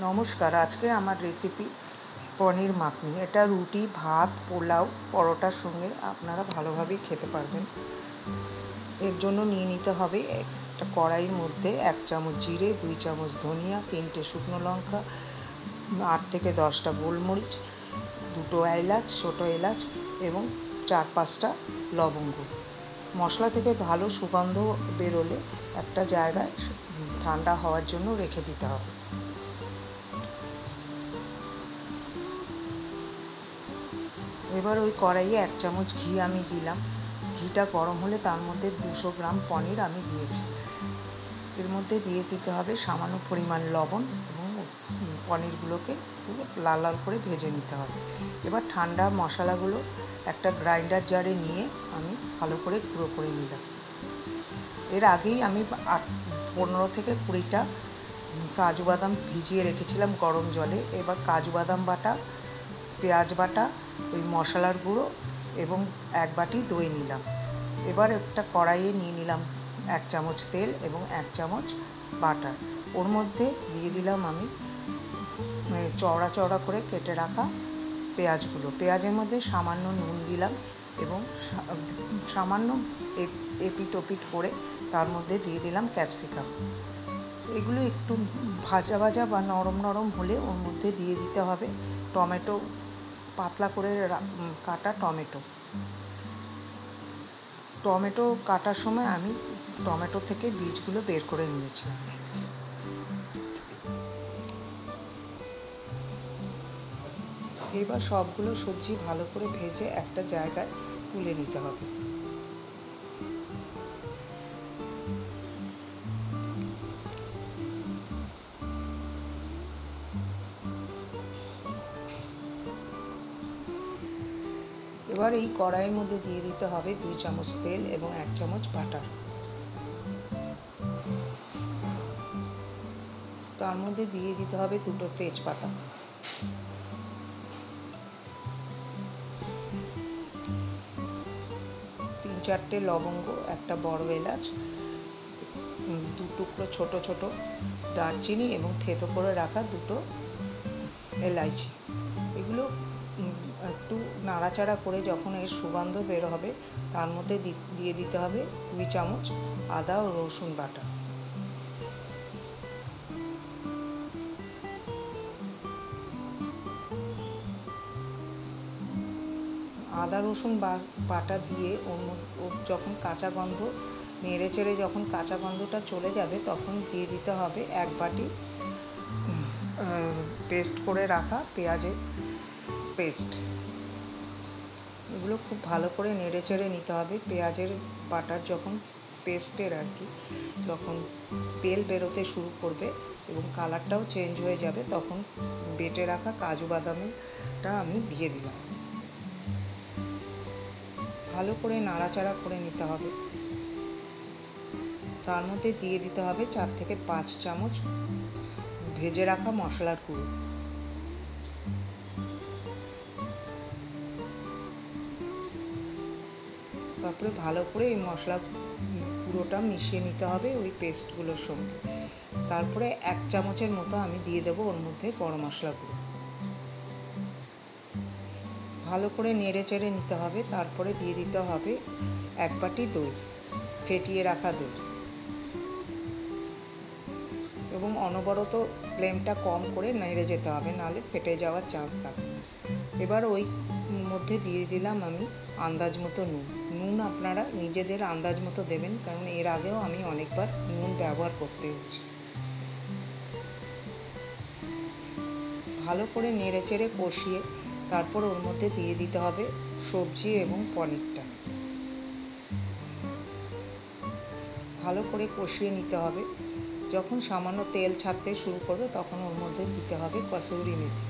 নমস্কার, আজকে আমার রেসিপি পনির মাখনি। এটা রুটি, ভাত, পোলাও, পরোটার সঙ্গে আপনারা ভালোভাবেই খেতে পারবেন। এর জন্য নিয়ে নিতে হবে একটা কড়াইয়ের মধ্যে 1 চামচ জিরে, 2 চামচ ধনিয়া, 3টে শুকনো লঙ্কা, 8 থেকে 10টা গোলমরিচ, 2টো এলাচ, ছোটো এলাচ এবং 4-5টা লবঙ্গ। মশলা থেকে ভালো সুগন্ধ বেরোলে একটা জায়গায় ঠান্ডা হওয়ার জন্য রেখে দিতে হবে। এবার ওই কড়াইয়ে 1 চামচ ঘি আমি দিলাম। ঘিটা গরম হলে তার মধ্যে 200 গ্রাম পনির আমি দিয়েছি। এর মধ্যে দিয়ে দিতে হবে সামান্য পরিমাণ লবণ এবং পনিরগুলোকে পুরো লাল লাল করে ভেজে নিতে হবে। এবার ঠান্ডা মশলাগুলো একটা গ্রাইন্ডার জারে নিয়ে আমি ভালো করে গুঁড়ো করে নিলাম। এর আগেই আমি 15 থেকে 20টা কাজু বাদাম ভিজিয়ে রেখেছিলাম গরম জলে। এবার কাজু বাদাম বাটা, পেঁয়াজ বাটা, ওই মশলার গুঁড়ো এবং 1 বাটি দই নিলাম। এবার একটা কড়াইয়ে নিয়ে নিলাম 1 চামচ তেল এবং 1 চামচ বাটার। ওর মধ্যে দিয়ে দিলাম আমি চওড়া চওড়া করে কেটে রাখা পেঁয়াজগুলো। পেঁয়াজের মধ্যে সামান্য নুন দিলাম এবং সামান্য এপিট ওপিট করে তার মধ্যে দিয়ে দিলাম ক্যাপসিকাম। এগুলো একটু ভাজা ভাজা বা নরম নরম হলে ওর মধ্যে দিয়ে দিতে হবে টমেটো, পাতলা করে কাটা টমেটো কাটার সময় আমি টমেটো থেকে বীজগুলো বের করে নিয়েছি। এবার সবগুলো সবজি ভালো করে ভেজে একটা জায়গায় তুলে নিতে হবে। এবার এই কড়াইয়ের মধ্যে দিয়ে দিতে হবে 2 চামচ তেল এবং 1 চামচ বাটার। তার মধ্যে দিয়ে দিতে হবে 2টো তেজপাতা, 3-4টে লবঙ্গ, একটা বড় এলাচ, 2 টুকরো ছোট ছোট দারচিনি এবং থেতো করে রাখা 2টো এলাইচি। এগুলো একটু নাড়াচাড়া করে যখন এর সুগন্ধ বের হবে তার মধ্যে দিয়ে দিতে হবে 2 চামচ আদা ও রসুন বাটা। আদা রসুন বাটা দিয়ে ওর যখন কাঁচা গন্ধ নেড়ে চেড়ে যখন কাঁচা গন্ধটা চলে যাবে তখন দিয়ে দিতে হবে 1 বাটি পেস্ট করে রাখা পেঁয়াজের পেস্ট। এগুলো খুব ভালো করে নেড়ে চেড়ে নিতে হবে। পেঁয়াজের বাটার যখন পেস্টের যখন তেল বেরোতে শুরু করবে এবং কালারটাও চেঞ্জ হয়ে যাবে তখন বেটে রাখা কাজু বাদামটা আমি দিয়ে দিলাম। ভালো করে নাড়াচাড়া করে নিতে হবে। তার মধ্যে দিয়ে দিতে হবে 4 থেকে 5 চামচ ভেজে রাখা মশলার গুঁড়ো। তারপরে ভালো করে এই মশলা গুঁড়োটা মিশিয়ে নিতে হবে ওই পেস্টগুলোর সঙ্গে। তারপরে 1 চামচের মতো আমি দিয়ে দেবো ওর মধ্যে গরম মশলা গুঁড়ো। ভালো করে নেড়ে চেড়ে নিতে হবে। তারপরে দিয়ে দিতে হবে 1 বাটি দই, ফেটিয়ে রাখা দই, এবং অনবরত ফ্লেমটা কম করে নেড়ে যেতে হবে, নাহলে ফেটে যাওয়ার চান্স থাকে। এবার ওই মধ্যে দিয়ে দিলাম আমি আন্দাজ মতো নুন আপনারা নিজেদের আন্দাজ মতো দেবেন, কারণ এর আগেও আমি অনেকবার নুন ব্যবহার করতে হয়েছে। ভালো করে নেড়ে চেড়ে কষিয়ে তারপর ওর মধ্যে দিয়ে দিতে হবে সবজি এবং পনিরটা। ভালো করে কষিয়ে নিতে হবে। যখন সামান্য তেল ছাড়তে শুরু করবে তখন ওর মধ্যে দিতে হবে কসুরি মেথি।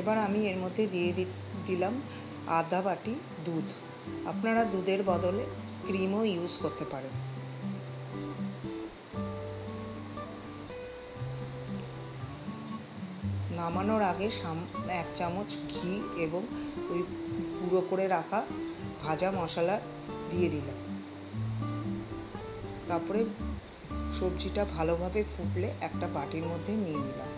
এবার আমি এর মধ্যে দিয়ে দিলাম আধা বাটি দুধ। আপনারা দুধের বদলে ক্রিমও ইউজ করতে পারেন। নামানোর আগে 1 চামচ ঘি এবং ওই গুঁড়ো করে রাখা ভাজা মশলা দিয়ে দিলাম। তারপরে সবজিটা ভালোভাবে ফুটলে একটা বাটির মধ্যে নিয়ে নিলাম।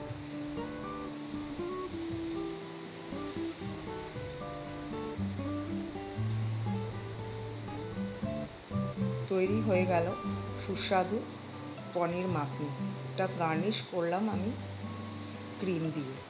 তৈরি হয়ে গেল সুস্বাদু পনির মাখনি। এটা গার্নিশ করলাম আমি ক্রিম দিয়ে।